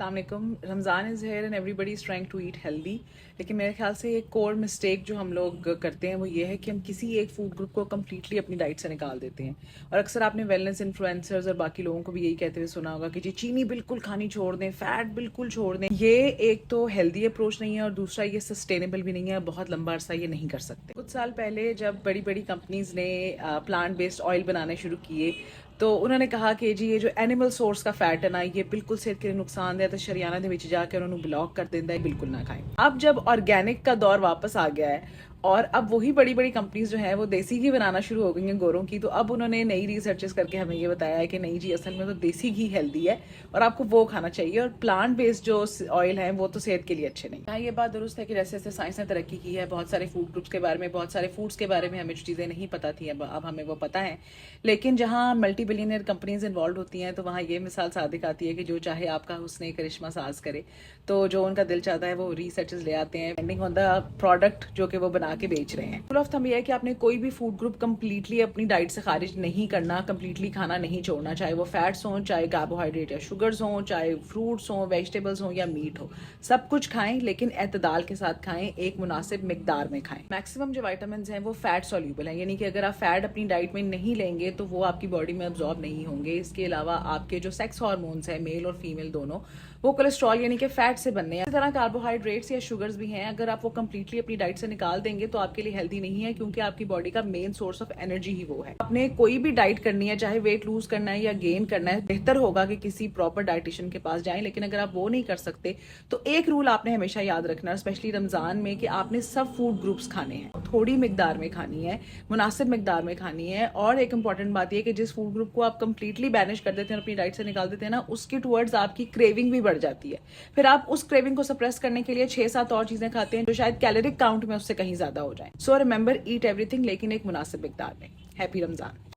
अस्सलाम वालेकुम। Ramzan is here and everybody is trying to eat healthy. लेकिन मेरे ख्याल से एक कोर मिस्टेक जो हम लोग करते हैं वो ये है कि हम किसी एक फूड ग्रुप को कम्प्लीटली अपनी डाइट से निकाल देते हैं। और अक्सर आपने वेलनेस इन्फ्लुएंसर्स और बाकी लोगों को भी यही कहते हुए सुना होगा कि जी चीनी बिल्कुल खानी छोड़ दें, फैट बिल्कुल छोड़ दें। ये एक तो हेल्दी अप्रोच नहीं है और दूसरा ये सस्टेनेबल भी नहीं है। बहुत लंबा अरसा ये नहीं कर सकते। कुछ साल पहले जब बड़ी बड़ी कंपनीज ने प्लांट बेस्ड ऑयल बनाने शुरू किए तो उन्होंने कहा कि जी ये जो एनिमल सोर्स का फैट है ना ये बिल्कुल सेहत के लिए नुकसानदेह है, तो शरियाना ਦੇ ਵਿੱਚ ਜਾ ਕੇ ਉਹਨਾਂ ਨੂੰ ब्लॉक कर देता है, बिल्कुल ना खाएं। अब जब ऑर्गेनिक का दौर वापस आ गया है और अब वही बड़ी बड़ी कंपनीज जो है वो देसी घी बनाना शुरू हो गई हैं गोरों की, तो अब उन्होंने नई रिसर्चेस करके हमें ये बताया है कि नहीं जी असल में तो देसी घी हेल्दी है और आपको वो खाना चाहिए और प्लांट बेस्ड जो ऑयल है वो तो सेहत के लिए अच्छे नहीं। हाँ, ये बात दुरुस्त है कि जैसे जैसे साइंस ने तरक्की की है, बहुत सारे फूड ग्रुप्स के बारे में, बहुत सारे फूड्स के बारे में हमें जो चीज़ें नहीं पता थी अब हमें वो पता है। लेकिन जहाँ मल्टी बिलियनियर कंपनीज इन्वॉल्व होती हैं तो वहाँ ये मिसाल सादिक आती है कि जो चाहे आपका हुस्न करिश्मा साज करे, तो जो उनका दिल चाहता है वो रिसर्चेस ले आते हैं डिपेंडिंग ऑन द प्रोडक्ट जो कि वो बना के बेच रहे हैं। रूल ऑफ थंब ये है कि आपने कोई भी फूड ग्रुप कंप्लीटली अपनी डाइट से खारिज नहीं करना, कंप्लीटली खाना नहीं छोड़ना, चाहे वो फैट्स हों, चाहे कार्बोहाइड्रेट या शुगर्स हों, चाहे फ्रूट्स हों, वेजिटेबल्स हों या मीट हो, सब कुछ खाएं लेकिन एतदाल के साथ खाएं, एक मुनासिब मिकदार में खाएं। मैक्सिमम जो विटामिन हैं वो फैट सॉल्यूबल हैं, यानी कि अगर आप फैट अपनी डाइट में नहीं लेंगे तो वो आपकी बॉडी में अब्जॉर्ब नहीं होंगे। इसके अलावा आपके जो सेक्स हार्मोन्स हैं मेल और फीमेल दोनों, वो कोलेस्ट्रॉल यानी कि फैट से बनने हैं। इसी तरह कार्बोहाइड्रेट्स या शुगर्स भी हैं, अगर आप वो कंप्लीटली अपनी डाइट से निकाल देंगे तो आपके लिए हेल्दी नहीं है, क्योंकि आपकी बॉडी का मेन सोर्स ऑफ एनर्जी ही वो है। आपने कोई भी डाइट करनी है, चाहे वेट लूज करना है या गेन करना है, बेहतर होगा कि किसी प्रॉपर डाइटिशियन के पास जाएं। लेकिन अगर आप वो नहीं कर सकते तो एक रूल आपने हमेशा याद रखना, स्पेशली रमजान में, कि आपने सब फूड ग्रुप्स खाने हैं, थोड़ी मिकदार में खानी है, मुनासिब मिकदार में खानी है। और एक इंपॉर्टेंट बात यह कि जिस फूड ग्रुप को आप कंप्लीटली बैनिश कर देते हैं, अपनी डाइट से निकाल देते हैं ना, उसकी टुवर्ड्स आपकी क्रेविंग भी बढ़ जाती है। फिर आप उस क्रेविंग को सप्रेस करने के लिए 6-7 और चीजें खाते हैं जो शायद कैलोरिक काउंट में उससे कहीं ज्यादा हो जाए। सो रिमेंबर, ईट एवरीथिंग लेकिन एक मुनासिब मिकदार में। हैप्पी रमजान।